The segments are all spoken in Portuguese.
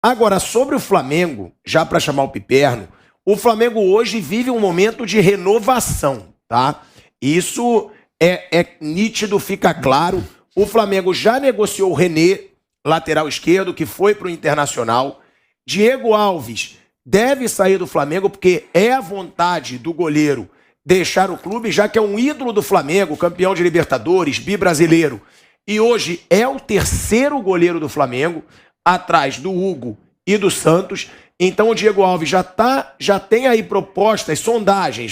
Agora, sobre o Flamengo, já para chamar o Piperno, o Flamengo hoje vive um momento de renovação, tá? Isso é nítido, fica claro. O Flamengo já negociou o René, lateral esquerdo, que foi para o Internacional. Diego Alves deve sair do Flamengo porque é a vontade do goleiro deixar o clube, já que é um ídolo do Flamengo, campeão de Libertadores, bibrasileiro. E hoje é o terceiro goleiro do Flamengo, atrás do Hugo e do Santos. Então o Diego Alves já tem aí propostas, sondagens,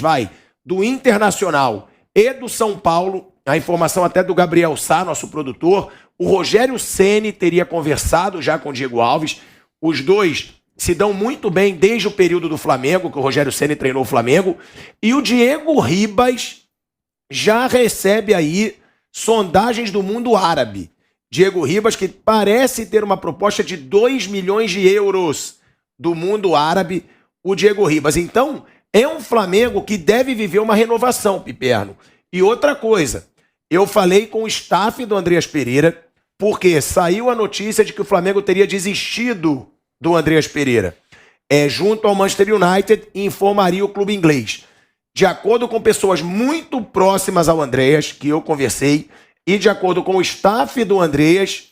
do Internacional e do São Paulo. A informação até do Gabriel Sá, nosso produtor. O Rogério Ceni teria conversado já com o Diego Alves. Os dois se dão muito bem desde o período do Flamengo, que o Rogério Ceni treinou o Flamengo. E o Diego Ribas já recebe aí sondagens do mundo árabe. Diego Ribas, que parece ter uma proposta de 2 milhões de euros do mundo árabe, o Diego Ribas. Então, é um Flamengo que deve viver uma renovação, Piperno. E outra coisa, eu falei com o staff do Andreas Pereira, porque saiu a notícia de que o Flamengo teria desistido do Andreas Pereira, junto ao Manchester United, e informaria o clube inglês. De acordo com pessoas muito próximas ao Andreas, que eu conversei, e de acordo com o staff do Andreas,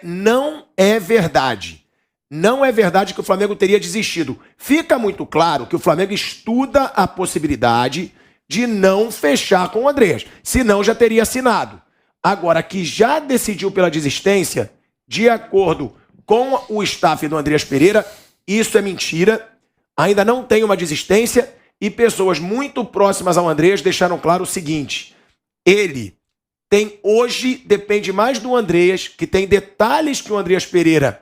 não é verdade. Não é verdade que o Flamengo teria desistido. Fica muito claro que o Flamengo estuda a possibilidade de não fechar com o Andreas, senão já teria assinado. Agora, que já decidiu pela desistência, de acordo com o staff do Andreas Pereira, isso é mentira. Ainda não tem uma desistência e pessoas muito próximas ao Andreas deixaram claro o seguinte: ele hoje depende mais do Andreas, que tem detalhes que o Andreas Pereira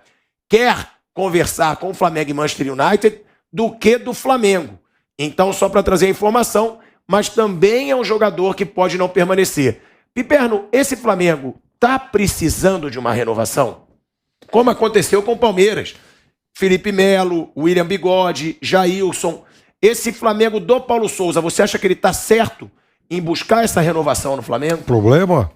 quer conversar com o Flamengo e Manchester United, do que do Flamengo. Então, só para trazer a informação, mas também é um jogador que pode não permanecer. Piperno, esse Flamengo está precisando de uma renovação? Como aconteceu com o Palmeiras. Felipe Melo, William Bigode, Jailson. Esse Flamengo do Paulo Souza, você acha que ele está certo em buscar essa renovação no Flamengo? O problema,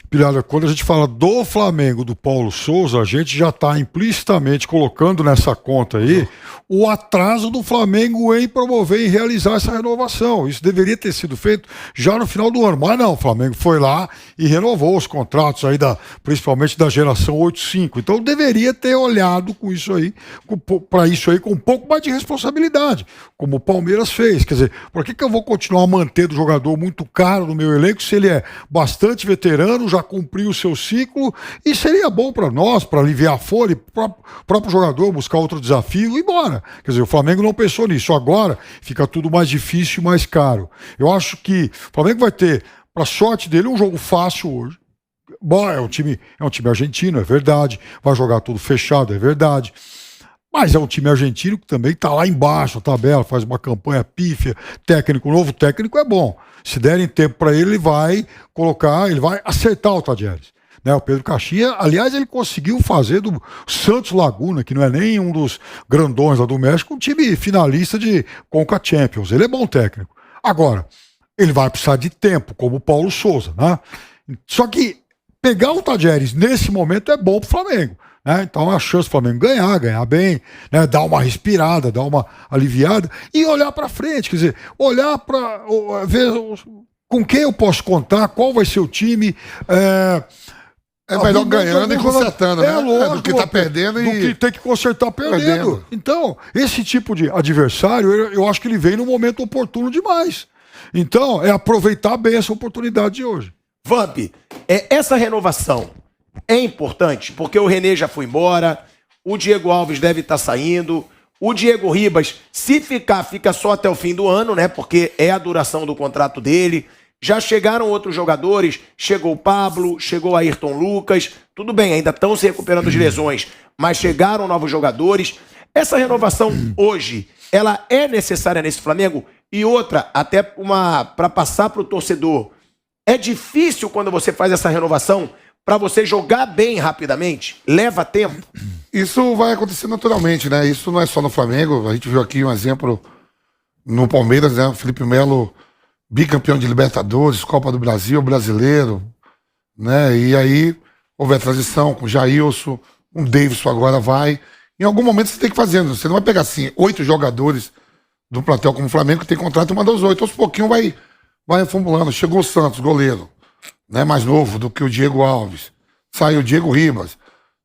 Pilhada, quando a gente fala do Flamengo, do Paulo Souza, a gente já está implicitamente colocando nessa conta aí o atraso do Flamengo em promover e realizar essa renovação. Isso deveria ter sido feito já no final do ano, mas não, o Flamengo foi lá e renovou os contratos aí principalmente da geração 8-5. Então deveria ter olhado com isso aí, para isso aí com um pouco mais de responsabilidade, como o Palmeiras fez. Quer dizer, por que eu vou continuar mantendo o jogador muito caro no meu elenco se ele é bastante veterano, já cumpriu o seu ciclo, e seria bom para nós, para aliviar a folha, para o próprio jogador buscar outro desafio e ir embora. Quer dizer, o Flamengo não pensou nisso. Agora fica tudo mais difícil e mais caro. Eu acho que o Flamengo vai ter, para sorte dele, um jogo fácil hoje. Bom, é um time argentino, é verdade. Vai jogar tudo fechado, é verdade. Mas é um time argentino que também está lá embaixo na tabela, faz uma campanha pífia, novo técnico é bom. Se derem tempo para ele, ele vai acertar o Tadieres. Né, o Pedro Caixinha, aliás, ele conseguiu fazer do Santos Laguna, que não é nem um dos grandões lá do México, um time finalista de Conca Champions. Ele é bom técnico. Agora, ele vai precisar de tempo, como o Paulo Souza, né? Só que pegar o Tadieres nesse momento é bom pro Flamengo. Né? Então é a chance do Flamengo ganhar bem, né? Dar uma respirada, dar uma aliviada e olhar para frente, quer dizer, olhar para ver com quem eu posso contar, qual vai ser o time. É melhor ganhando e consertando, né? Lógico, do que tá perdendo do que tem que consertar perdendo. Então, esse tipo de adversário, eu acho que ele vem no momento oportuno demais. Então, é aproveitar bem essa oportunidade de hoje. Vamp, essa renovação é importante, porque o René já foi embora, o Diego Alves deve estar saindo, o Diego Ribas, se fica só até o fim do ano, né? Porque é a duração do contrato dele. Já chegaram outros jogadores, chegou o Pablo, chegou o Ayrton Lucas, tudo bem, ainda estão se recuperando de lesões, mas chegaram novos jogadores. Essa renovação hoje, ela é necessária nesse Flamengo? E outra, até para passar para o torcedor, é difícil quando você faz essa renovação para você jogar bem rapidamente? Leva tempo? Isso vai acontecer naturalmente, né? Isso não é só no Flamengo, a gente viu aqui um exemplo no Palmeiras, né? O Felipe Melo, bicampeão de Libertadores, Copa do Brasil, brasileiro, né? E aí houve a transição com o Jailson, o Davidson agora vai. Em algum momento você tem que fazer. Você não vai pegar assim 8 jogadores do plantel como o Flamengo que tem contrato e mandar os 8. Aos pouquinhos vai reformulando. Chegou o Santos, goleiro, né, mais novo do que o Diego Alves. Saiu o Diego Ribas.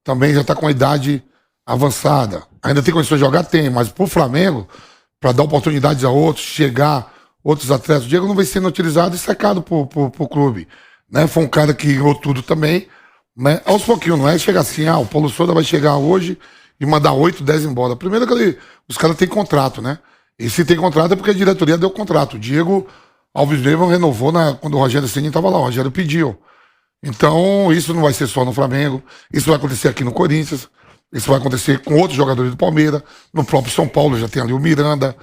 Também já está com a idade avançada. Ainda tem condições de jogar? Tem, mas pro Flamengo, para dar oportunidades a outros, chegar outros atletas, o Diego não vai sendo utilizado e sacado pro clube. Né? Foi um cara que ganhou tudo também. Né? Aos pouquinhos, não é chegar assim, o Paulo Souza vai chegar hoje e mandar 8, 10 embora. Primeiro que os caras têm contrato, né? E se tem contrato é porque a diretoria deu contrato. O Diego Alves mesmo renovou quando o Rogério Ceni estava lá, o Rogério pediu. Então, isso não vai ser só no Flamengo, isso vai acontecer aqui no Corinthians, isso vai acontecer com outros jogadores do Palmeiras, no próprio São Paulo já tem ali o Miranda,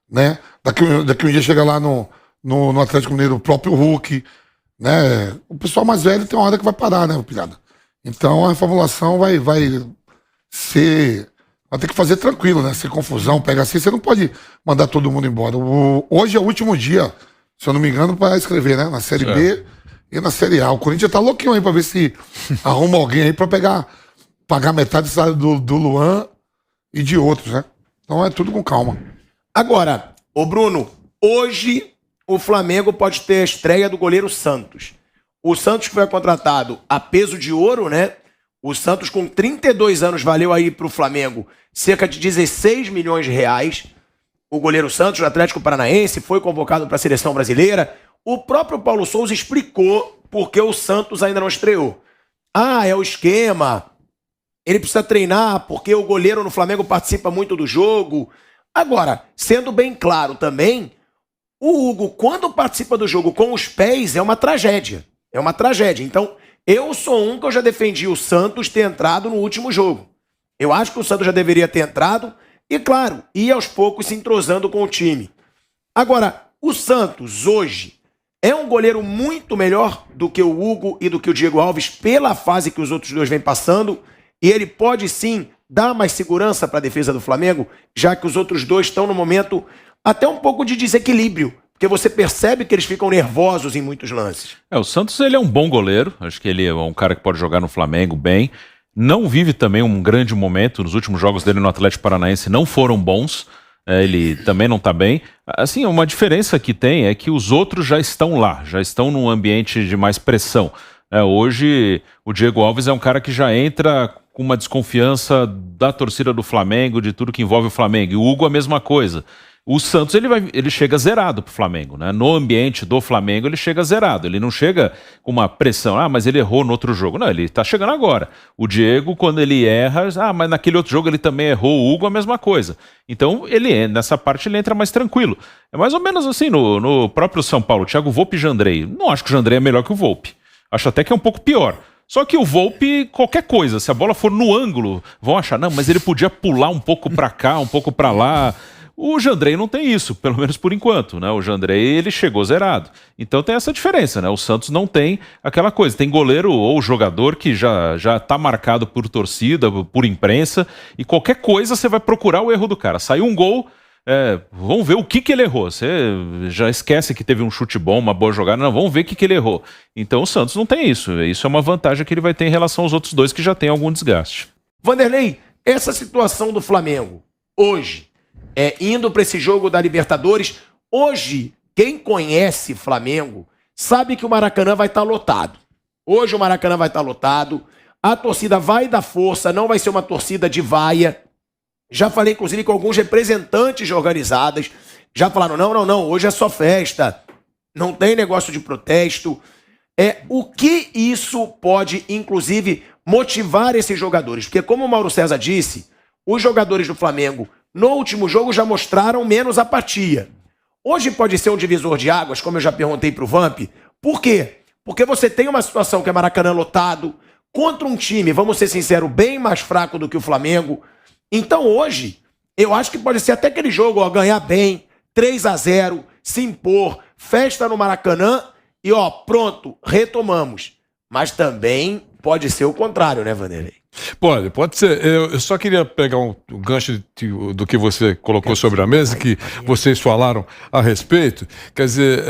né? Daqui um dia chega lá no Atlético Mineiro o próprio Hulk, né? O pessoal mais velho tem uma hora que vai parar, né, pilhada? Então a reformulação vai ter que fazer tranquilo, né? Sem confusão, pega assim, você não pode mandar todo mundo embora. Hoje é o último dia, se eu não me engano, para escrever, né? Na Série B e na Série A. O Corinthians tá louquinho aí pra ver se arruma alguém aí pra pagar metade do salário do Luan e de outros, né? Então é tudo com calma. Agora, ô Bruno, hoje o Flamengo pode ter a estreia do goleiro Santos. O Santos foi contratado a peso de ouro, né? O Santos com 32 anos valeu aí pro Flamengo cerca de 16 milhões de reais. O goleiro Santos, do Atlético Paranaense, foi convocado para a seleção brasileira. O próprio Paulo Souza explicou por que o Santos ainda não estreou. É o esquema, ele precisa treinar porque o goleiro no Flamengo participa muito do jogo. Agora, sendo bem claro também, o Hugo, quando participa do jogo com os pés, é uma tragédia. É uma tragédia. Então, eu sou que eu já defendi o Santos ter entrado no último jogo. Eu acho que o Santos já deveria ter entrado e, claro, ir aos poucos se entrosando com o time. Agora, o Santos hoje é um goleiro muito melhor do que o Hugo e do que o Diego Alves pela fase que os outros dois vêm passando, e ele pode sim dar mais segurança para a defesa do Flamengo, já que os outros dois estão no momento até um pouco de desequilíbrio, porque você percebe que eles ficam nervosos em muitos lances. O Santos ele é um bom goleiro, acho que ele é um cara que pode jogar no Flamengo bem, não vive também um grande momento, nos últimos jogos dele no Atlético Paranaense não foram bons, ele também não está bem. Assim, uma diferença que tem é que os outros já estão lá, já estão num ambiente de mais pressão. Hoje, o Diego Alves é um cara que já entra com uma desconfiança da torcida do Flamengo, de tudo que envolve o Flamengo. E o Hugo a mesma coisa. O Santos ele chega zerado pro Flamengo, né? No ambiente do Flamengo ele chega zerado, ele não chega com uma pressão, mas ele errou no outro jogo. Não, ele tá chegando agora. O Diego, quando ele erra, mas naquele outro jogo ele também errou, o Hugo a mesma coisa. Então nessa parte ele entra mais tranquilo. É mais ou menos assim no próprio São Paulo, Thiago Volpi e Jandrei. Não acho que o Jandrei é melhor que o Volpi. Acho até que é um pouco pior. Só que o Volpi, qualquer coisa, se a bola for no ângulo, vão achar, não, mas ele podia pular um pouco pra cá, um pouco pra lá. O Jandrei não tem isso, pelo menos por enquanto, né? O Jandrei, ele chegou zerado. Então tem essa diferença, né? O Santos não tem aquela coisa. Tem goleiro ou jogador que já tá marcado por torcida, por imprensa, e qualquer coisa você vai procurar o erro do cara. Saiu um gol, vamos ver o que ele errou. Você já esquece que teve um chute bom, uma boa jogada. Não, vamos ver o que ele errou. Então o Santos não tem isso. Isso é uma vantagem que ele vai ter em relação aos outros dois que já tem algum desgaste. Vanderlei, essa situação do Flamengo, hoje, indo para esse jogo da Libertadores, hoje, quem conhece Flamengo sabe que o Maracanã vai estar lotado. Hoje o Maracanã vai estar lotado, a torcida vai dar força, não vai ser uma torcida de vaia. Já falei, inclusive, com alguns representantes de organizadas, já falaram, não, hoje é só festa, não tem negócio de protesto. O que isso pode, inclusive, motivar esses jogadores? Porque, como o Mauro César disse, os jogadores do Flamengo no último jogo já mostraram menos apatia. Hoje pode ser um divisor de águas, como eu já perguntei pro Vamp. Por quê? Porque você tem uma situação que é Maracanã lotado, contra um time, vamos ser sinceros, bem mais fraco do que o Flamengo. Então hoje, eu acho que pode ser até aquele jogo, ganhar bem, 3-0, se impor, festa no Maracanã e pronto, retomamos. Mas também pode ser o contrário, né, Vanderlei? Pode ser. Eu só queria pegar um gancho do que você colocou sobre a mesa, que vocês falaram a respeito. Quer dizer,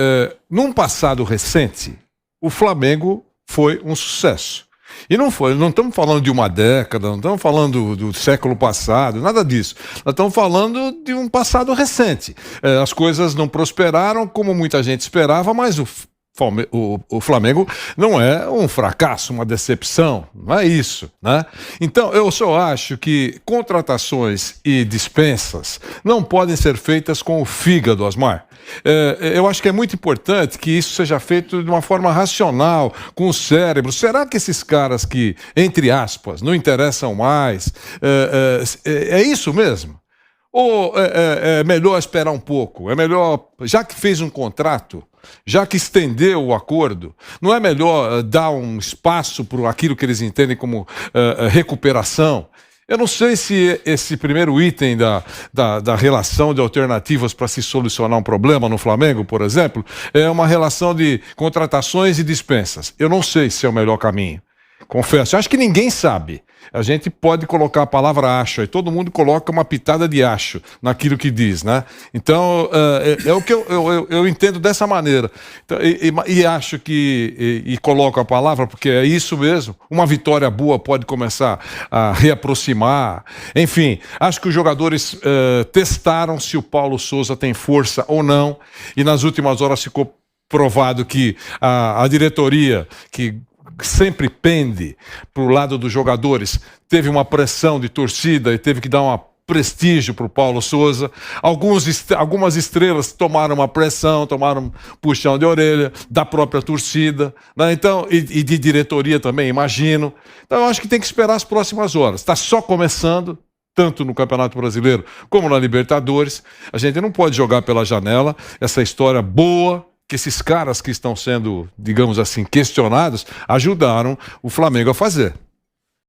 num passado recente, o Flamengo foi um sucesso. E não estamos falando de uma década, não estamos falando do século passado, nada disso. Nós estamos falando de um passado recente. As coisas não prosperaram como muita gente esperava, mas o Flamengo não é um fracasso, uma decepção, não é isso, né? Então, eu só acho que contratações e dispensas não podem ser feitas com o fígado, Osmar. Eu acho que é muito importante que isso seja feito de uma forma racional, com o cérebro. Será que esses caras que, entre aspas, não interessam mais, é isso mesmo? Ou é melhor esperar um pouco? É melhor, já que fez um contrato, já que estendeu o acordo, não é melhor dar um espaço para aquilo que eles entendem como recuperação? Eu não sei se esse primeiro item da relação de alternativas para se solucionar um problema no Flamengo, por exemplo, é uma relação de contratações e dispensas. Eu não sei se é o melhor caminho. Confesso, acho que ninguém sabe. A gente pode colocar a palavra acho, e todo mundo coloca uma pitada de acho naquilo que diz, né? Então, é o que eu entendo dessa maneira. Então, e acho que, e coloco a palavra, porque é isso mesmo, uma vitória boa pode começar a reaproximar. Enfim, acho que os jogadores testaram se o Paulo Souza tem força ou não, e nas últimas horas ficou provado que a diretoria, que sempre pende para o lado dos jogadores, teve uma pressão de torcida e teve que dar prestígio para o Paulo Souza. Algumas estrelas tomaram uma pressão, tomaram um puxão de orelha da própria torcida, né? Então, e de diretoria também, imagino. Então, eu acho que tem que esperar as próximas horas. Está só começando, tanto no Campeonato Brasileiro como na Libertadores. A gente não pode jogar pela janela essa história boa que esses caras que estão sendo, digamos assim, questionados, ajudaram o Flamengo a fazer.